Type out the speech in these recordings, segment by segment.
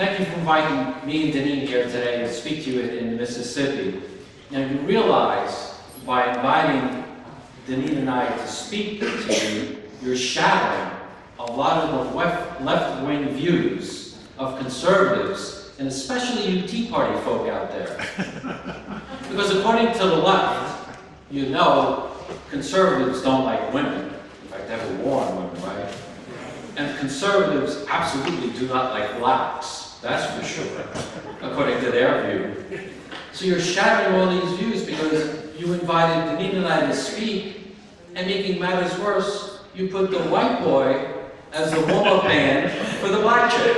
Thank you for inviting me and Deneen here today to speak to you in Mississippi. Now you realize by inviting Deneen and I to speak to you, you're shattering a lot of the left-wing views of conservatives, and especially you Tea Party folk out there. Because according to the left, you know conservatives don't like women. In fact, they have a war on women, right? And conservatives absolutely do not like blacks. That's for sure, according to their view. So you're shattering all these views because you invited Deneen and I to speak, and making matters worse, you put the white boy as the warm-up band for the black chick.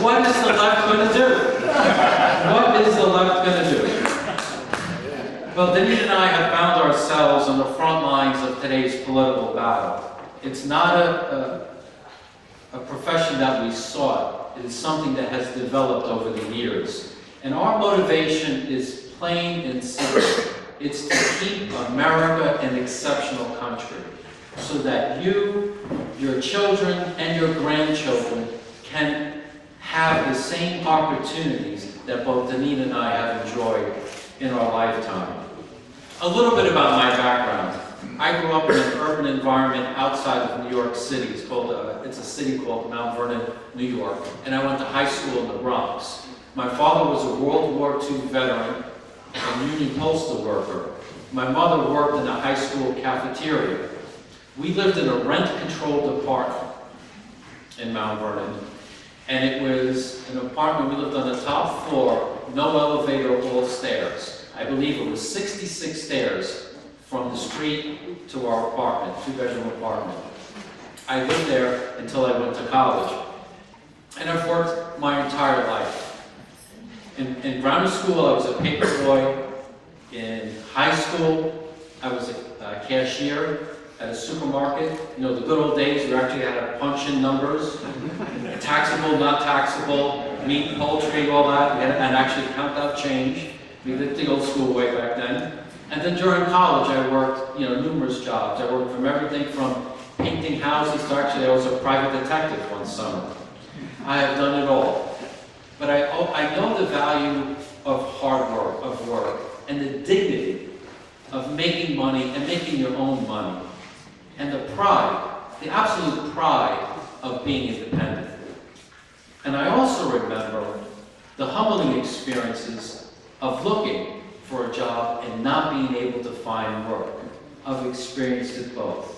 What is the left going to do? What is the left going to do? Well, Deneen and I have found ourselves on the front lines of today's political battle. It's not a profession that we sought. It is something that has developed over the years. And our motivation is plain and simple. It's to keep America an exceptional country so that you, your children, and your grandchildren can have the same opportunities that both Deneen and I have enjoyed in our lifetime. A little bit about my background. I grew up in an urban environment outside of New York City. It's a city called Mount Vernon, New York. And I went to high school in the Bronx. My father was a World War II veteran and Union Postal worker. My mother worked in a high school cafeteria. We lived in a rent-controlled apartment in Mount Vernon. And it was an apartment, we lived on the top floor, no elevator, all stairs. I believe it was 66 stairs from the street to our apartment, two-bedroom apartment. I lived there until I went to college. And I've worked my entire life. In grammar school, I was a paper boy. In high school, I was a cashier at a supermarket. You know, the good old days, we actually had to punch in numbers. Taxable, not taxable, meat, poultry, all that. We had to actually count out change. We did the old school way back then. And then during college, I worked, numerous jobs. I worked from everything from painting houses to actually I was a private detective one summer. I have done it all. But I know the value of hard work, of work, and the dignity of making money and making your own money. And the pride, the absolute pride of being independent. And I also remember the humbling experiences of looking for a job and not being able to find work. I've experienced it both.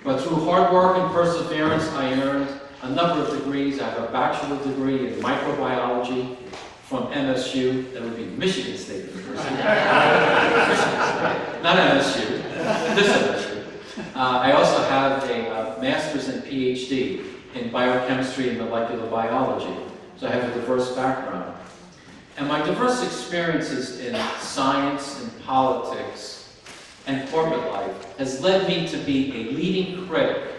But through hard work and perseverance, I earned a number of degrees. I have a bachelor's degree in microbiology from MSU, that would be Michigan State University. Not MSU, this MSU. I also have a master's and PhD in biochemistry and molecular biology. So I have a diverse background. And my diverse experiences in science and politics and corporate life has led me to be a leading critic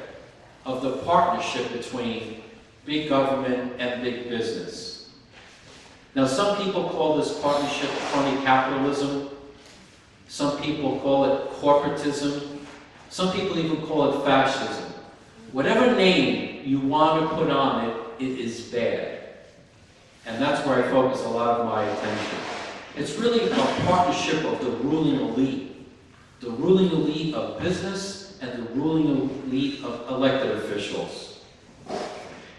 of the partnership between big government and big business. Now, some people call this partnership crony capitalism. Some people call it corporatism. Some people even call it fascism. Whatever name you want to put on it, it is bad. And that's where I focus a lot of my attention. It's really a partnership of the ruling elite of business and the ruling elite of elected officials.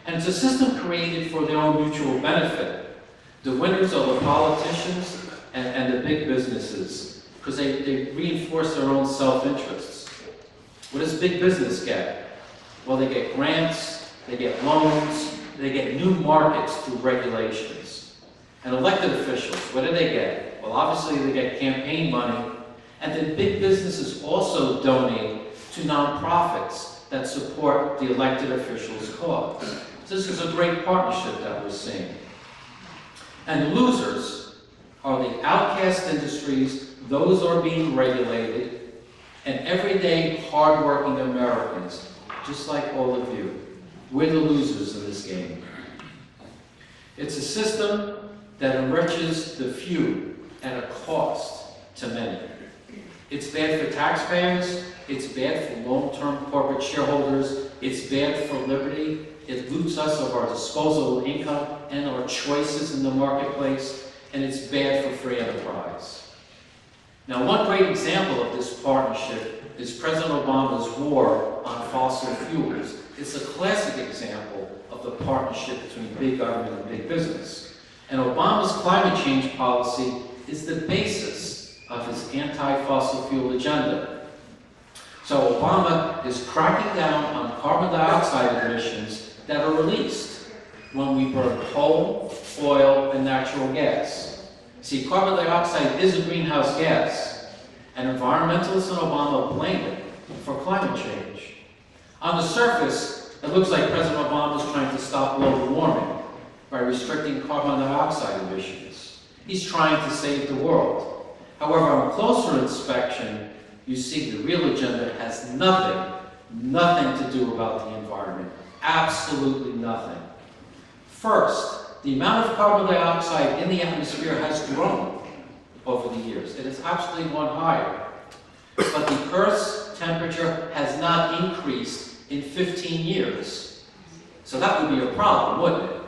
And it's a system created for their own mutual benefit. The winners are the politicians and the big businesses, because they reinforce their own self-interests. What does big business get? Well, they get grants, they get loans, they get new markets through regulations. And elected officials, what do they get? Well, obviously they get campaign money, and then big businesses also donate to nonprofits that support the elected officials' cause. So this is a great partnership that we're seeing. And losers are the outcast industries, those are being regulated, and everyday, hardworking Americans, just like all of you. We're the losers in this game. It's a system that enriches the few at a cost to many. It's bad for taxpayers, It's bad for long-term corporate shareholders. It's bad for liberty. It loots us of our disposable income and our choices in the marketplace. And it's bad for free enterprise. Now, one great example of this partnership is President Obama's war on fossil fuels. It's a classic example of the partnership between big government and big business. And Obama's climate change policy is the basis of his anti-fossil fuel agenda. So Obama is cracking down on carbon dioxide emissions that are released when we burn coal, oil, and natural gas. See, carbon dioxide is a greenhouse gas, and environmentalists in Obama blame it for climate change. On the surface, it looks like President Obama is trying to stop global warming by restricting carbon dioxide emissions. He's trying to save the world. However, on closer inspection, you see the real agenda has nothing to do about the environment. Absolutely nothing. First, the amount of carbon dioxide in the atmosphere has grown over the years. It has absolutely gone higher. But the Earth's temperature has not increased in 15 years. So that would be a problem, wouldn't it?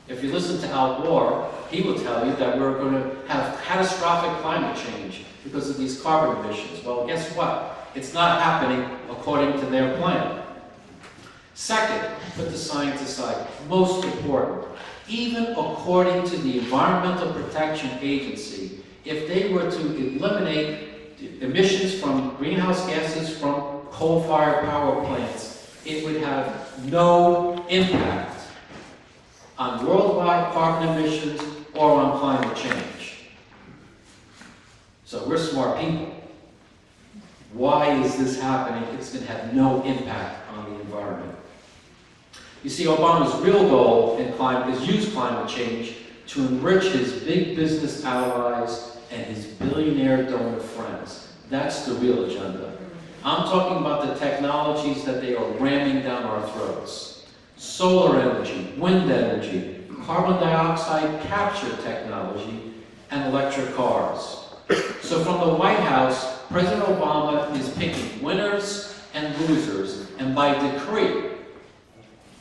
If you listen to Al Gore, he will tell you that we're going to have catastrophic climate change because of these carbon emissions. Well, guess what? It's not happening according to their plan. Second, put the science aside. Most important, even according to the Environmental Protection Agency, if they were to eliminate emissions from greenhouse gases from coal-fired power plants, it would have no impact on worldwide carbon emissions or on climate change. So we're smart people. Why is this happening? It's going to have no impact on the environment. You see, Obama's real goal in climate is use climate change to enrich his big business allies and his billionaire donor friends. That's the real agenda. I'm talking about the technologies that they are ramming down our throats. Solar energy, wind energy, carbon dioxide capture technology, and electric cars. So from the White House, President Obama is picking winners and losers, and by decree,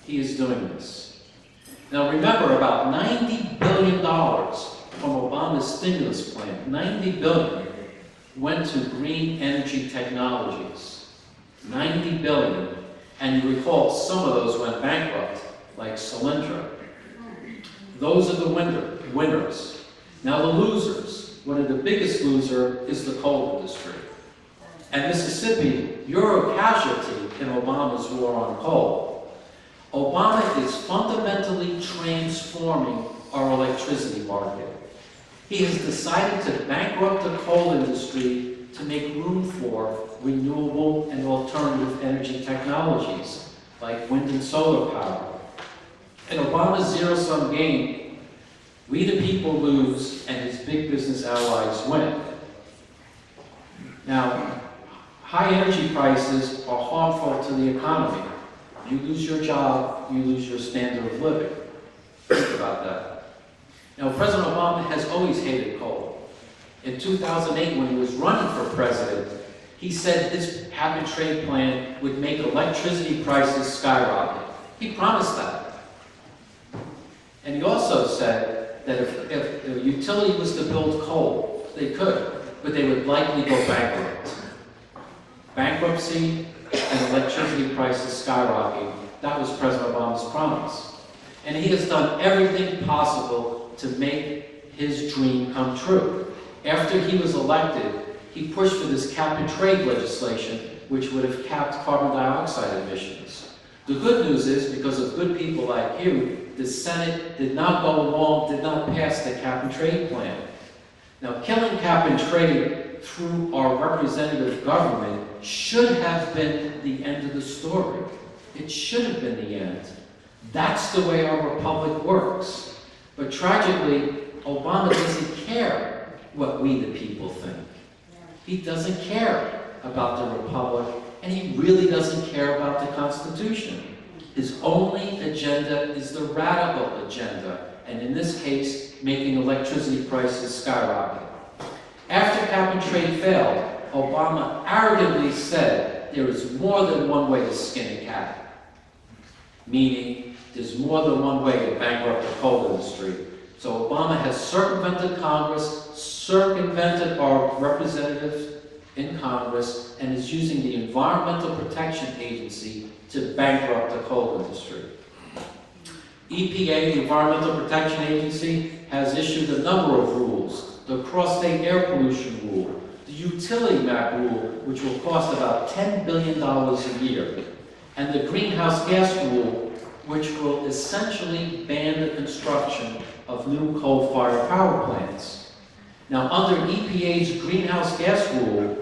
he is doing this. Now remember, about $90 billion from Obama's stimulus plan, $90 billion, went to green energy technologies. $90 billion. And you recall some of those went bankrupt, like Solyndra. Those are the winners. Now the losers. One of the biggest losers is the coal industry. And Mississippi, you're a casualty in Obama's war on coal. Obama is fundamentally transforming our electricity market. He has decided to bankrupt the coal industry to make room for renewable and alternative energy technologies, like wind and solar power. In Obama's zero-sum game, we the people lose and his big business allies win. Now, high energy prices are harmful to the economy. You lose your job, you lose your standard of living. Think about that. Now, President Obama has always hated coal. In 2008, when he was running for president, he said this cap-and-trade plan would make electricity prices skyrocket. He promised that. And he also said that if a utility was to build coal, they could, but they would likely go bankrupt. Bankruptcy and electricity prices skyrocketing. That was President Obama's promise. And he has done everything possible to make his dream come true. After he was elected, he pushed for this cap-and-trade legislation, which would have capped carbon dioxide emissions. The good news is, because of good people like you, the Senate did not go along, did not pass the cap-and-trade plan. Now, killing cap-and-trade through our representative government should have been the end of the story. It should have been the end. That's the way our republic works. But tragically, Obama doesn't care what we the people think. He doesn't care about the republic, and he really doesn't care about the Constitution. His only agenda is the radical agenda, and in this case, making electricity prices skyrocket. After cap-and-trade failed, Obama arrogantly said there is more than one way to skin a cat, meaning there's more than one way to bankrupt the coal industry. So Obama has circumvented Congress, circumvented our representatives in Congress, and is using the Environmental Protection Agency to bankrupt the coal industry. EPA, the Environmental Protection Agency, has issued a number of rules. The cross-state air pollution rule, the utility map rule, which will cost about $10 billion a year, and the greenhouse gas rule, which will essentially ban the construction of new coal-fired power plants. Now, under EPA's greenhouse gas rule,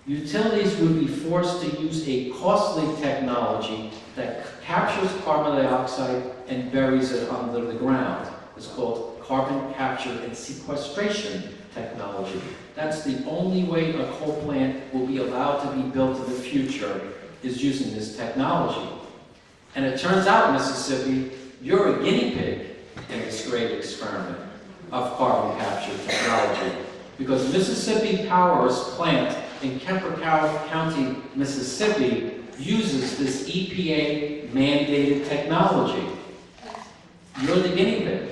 utilities would be forced to use a costly technology that captures carbon dioxide and buries it under the ground. It's called carbon capture and sequestration technology. That's the only way a coal plant will be allowed to be built in the future, is using this technology. And it turns out, Mississippi, you're a guinea pig in this great experiment of carbon capture technology. Because Mississippi Power's plant in Kemper County, Mississippi, uses this EPA-mandated technology. You're the guinea pig.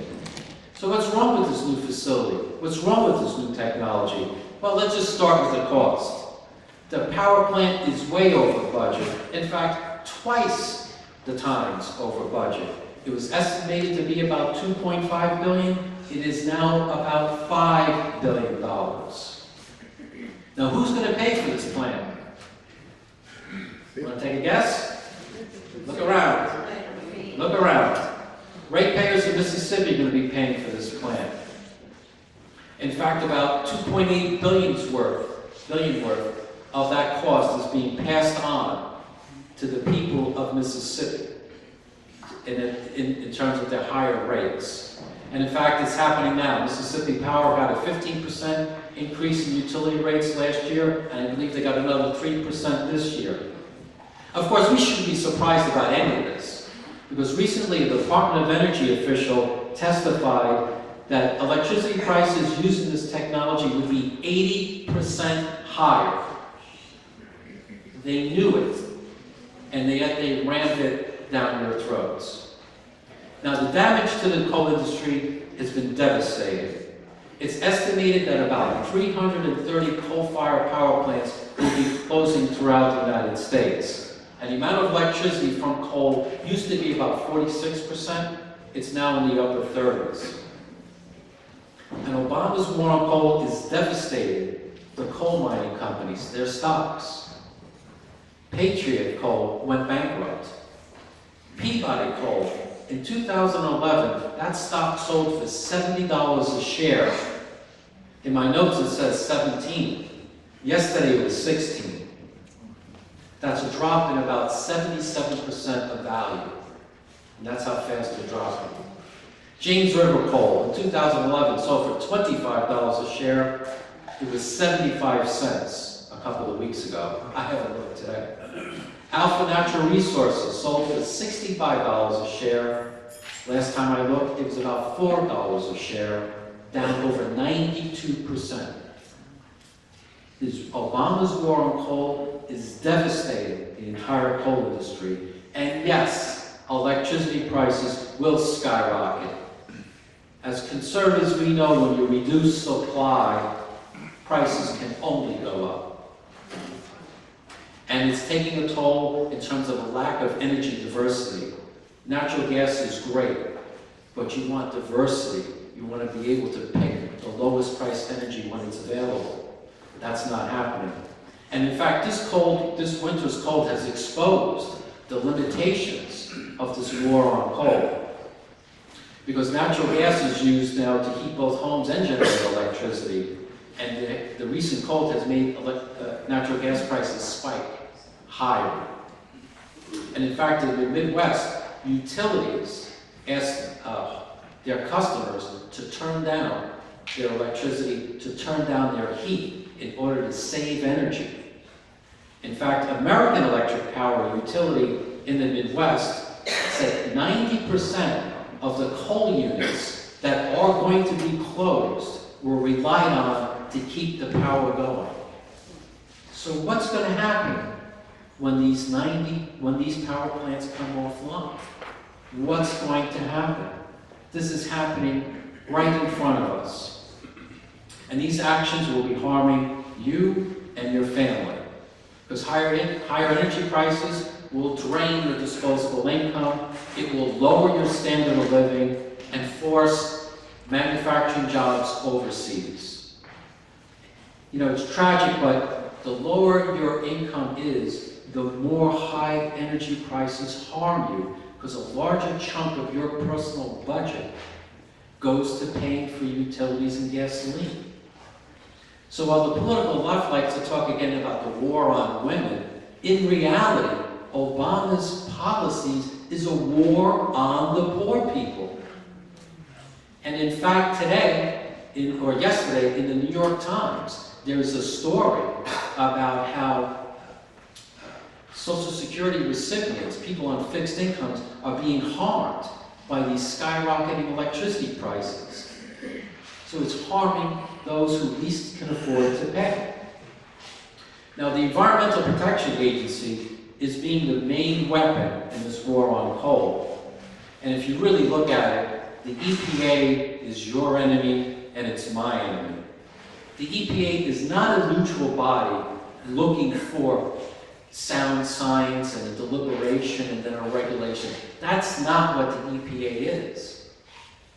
So what's wrong with this new facility? What's wrong with this new technology? Well, let's just start with the cost. The power plant is way over budget. In fact, twice the times over budget. It was estimated to be about $2.5 billion. It is now about $5 billion. Now, who's going to pay for this plant? Want to take a guess? Look around. Look around. Ratepayers in Mississippi are going to be paying for this plant. In fact, about $2.8 billion worth of that cost is being passed on to the people of Mississippi in terms of their higher rates. And in fact, it's happening now. Mississippi Power got a 15% increase in utility rates last year, and I believe they got another 3% this year. Of course, we shouldn't be surprised about any of this, because recently a Department of Energy official testified that electricity prices using this technology would be 80% higher. They knew it, and yet they rammed it down their throats. Now, the damage to the coal industry has been devastating. It's estimated that about 330 coal-fired power plants will be closing throughout the United States. And the amount of electricity from coal used to be about 46%. It's now in the upper 30s. And Obama's war on coal is devastating the coal mining companies, their stocks. Patriot Coal went bankrupt. Peabody Coal, in 2011, that stock sold for $70 a share. In my notes it says 17. Yesterday it was 16. That's a drop in about 77% of value. And that's how fast it dropped. James River Coal, in 2011, sold for $25 a share. It was 75 cents a couple of weeks ago. I haven't looked today. Alpha Natural Resources sold for $65 a share. Last time I looked, it was about $4 a share, down over 92%. Obama's war on coal is devastating the entire coal industry. And yes, electricity prices will skyrocket. As conservatives, we know when you reduce supply, prices can only go up. And it's taking a toll in terms of a lack of energy diversity. Natural gas is great, but you want diversity. You want to be able to pick the lowest priced energy when it's available. That's not happening. And in fact, this winter's cold has exposed the limitations of this war on coal. Because natural gas is used now to heat both homes and generate electricity. And the recent cold has made natural gas prices spike higher. And in fact, in the Midwest, utilities asked their customers to turn down their electricity, to turn down their heat in order to save energy. In fact, American Electric Power Utility in the Midwest said 90% of the coal units that are going to be closed were relied on to keep the power going. So what's going to happen when these power plants come offline? What's going to happen? This is happening right in front of us. And these actions will be harming you and your family. Because higher energy prices will drain your disposable income, it will lower your standard of living, and force manufacturing jobs overseas. You know, it's tragic, but the lower your income is, the more high energy prices harm you, because a larger chunk of your personal budget goes to paying for utilities and gasoline. So while the political left likes to talk again about the war on women, in reality, Obama's policies is a war on the poor people. And in fact, today, or yesterday, in the New York Times, there's a story about how Social Security recipients, people on fixed incomes, are being harmed by these skyrocketing electricity prices. So it's harming those who least can afford to pay. Now, the Environmental Protection Agency is being the main weapon in this war on coal. And if you really look at it, the EPA is your enemy and it's my enemy. The EPA is not a neutral body looking for sound science and a deliberation and then a regulation. That's not what the EPA is.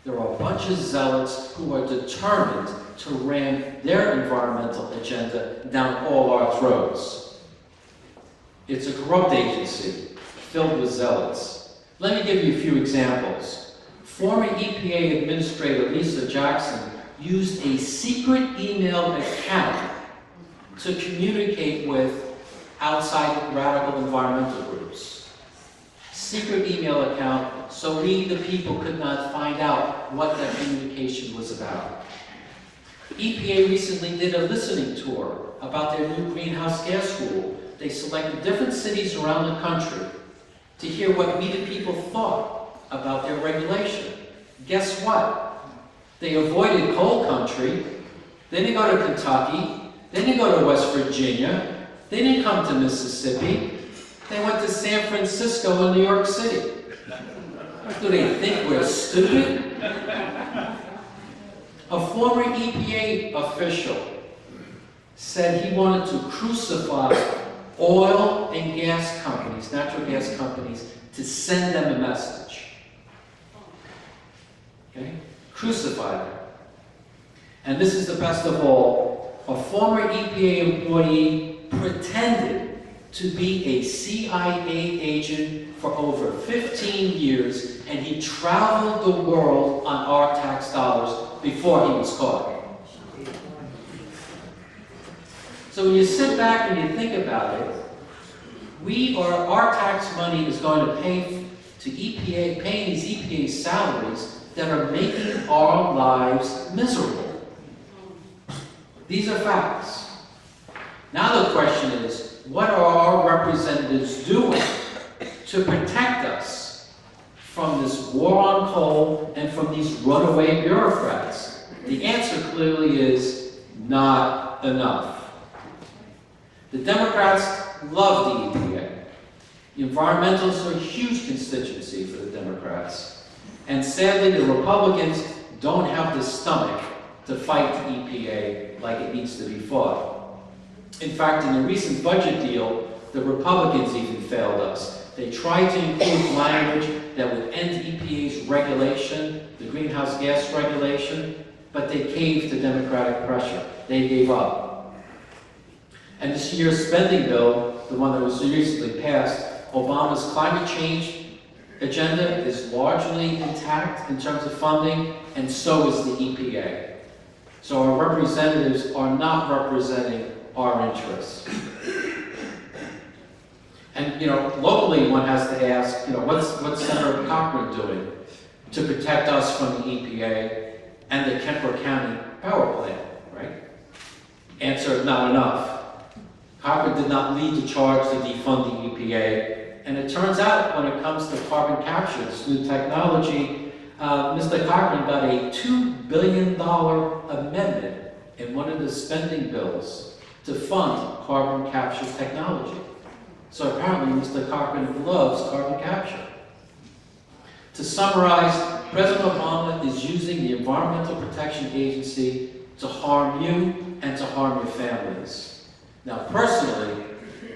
There are a bunch of zealots who are determined to ram their environmental agenda down all our throats. It's a corrupt agency filled with zealots. Let me give you a few examples. Former EPA Administrator Lisa Jackson used a secret email account to communicate with outside radical environmental groups. Secret email account, so we, the people, could not find out what that communication was about. EPA recently did a listening tour about their new greenhouse gas rule. They selected different cities around the country to hear what we, the people, thought about their regulation. Guess what? They avoided coal country. They didn't go to Kentucky. They didn't go to West Virginia. They didn't come to Mississippi. They went to San Francisco and New York City. Do they think we're stupid? A former EPA official said he wanted to crucify oil and gas companies, natural gas companies, to send them a message. Okay? Crucify them. And this is the best of all. A former EPA employee pretended to be a CIA agent for over 15 years, and he traveled the world on our tax dollars before he was caught. So when you sit back and you think about it, our tax money is going to pay to EPA, paying these EPA salaries that are making our lives miserable. These are facts. Now the question is, what are our representatives doing to protect us from this war on coal and from these runaway bureaucrats? The answer clearly is not enough. The Democrats love the EPA. The environmentalists are a huge constituency for the Democrats. And sadly, the Republicans don't have the stomach to fight the EPA like it needs to be fought. In fact, in the recent budget deal, the Republicans even failed us. They tried to include language that would end EPA's regulation, the greenhouse gas regulation, but they caved to Democratic pressure. They gave up. And this year's spending bill, the one that was recently passed, Obama's climate change agenda is largely intact in terms of funding, and so is the EPA. So our representatives are not representing our interests. And, locally one has to ask, what's Senator Cochran doing to protect us from the EPA and the Kemper County power plant, right? Answer, not enough. Cochran did not lead the charge to defund the EPA. And it turns out when it comes to carbon capture, this new technology, Mr. Cochran got a $2 billion amendment in one of the spending bills to fund carbon capture technology. So apparently Mr. Cochran loves carbon capture. To summarize, President Obama is using the Environmental Protection Agency to harm you and to harm your families. Now personally,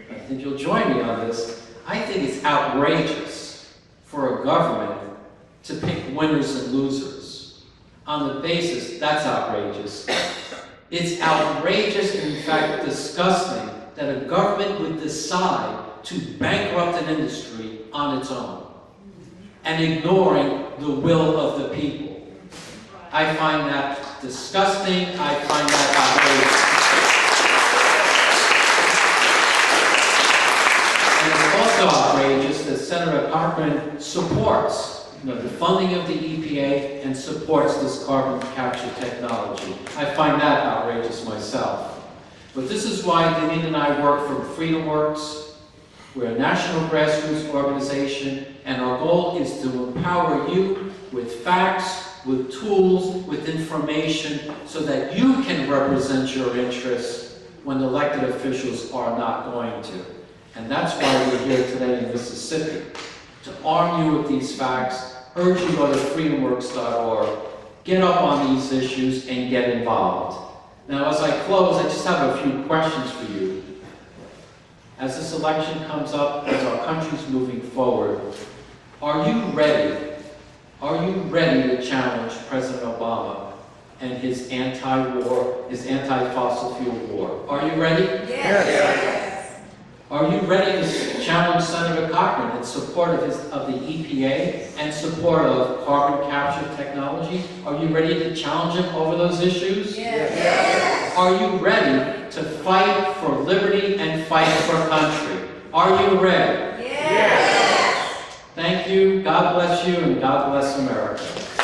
I think you'll join me on this, I think it's outrageous for a government to pick winners and losers. On the basis, that's outrageous. It's outrageous and in fact disgusting that a government would decide to bankrupt an industry on its own and ignoring the will of the people. I find that disgusting, I find that outrageous. And it's also outrageous that Senator Cochran supports the funding of the EPA and supports this carbon capture technology. I find that outrageous myself. But this is why Denise and I work for FreedomWorks. We're a national grassroots organization, and our goal is to empower you with facts, with tools, with information, so that you can represent your interests when elected officials are not going to. And that's why we're here today in Mississippi, to arm you with these facts, urge you to go to freedomworks.org, get up on these issues, and get involved. Now, as I close, I just have a few questions for you. As this election comes up, as our country's moving forward, are you ready? Are you ready to challenge President Obama and his anti-war, his anti-fossil fuel war? Are you ready? Yes. Are you ready to challenge Senator Cochran in support of the EPA and support of carbon capture technology? Are you ready to challenge him over those issues? Yes. Are you ready to fight for liberty and fight for country? Are you ready? Yes. Thank you, God bless you, and God bless America.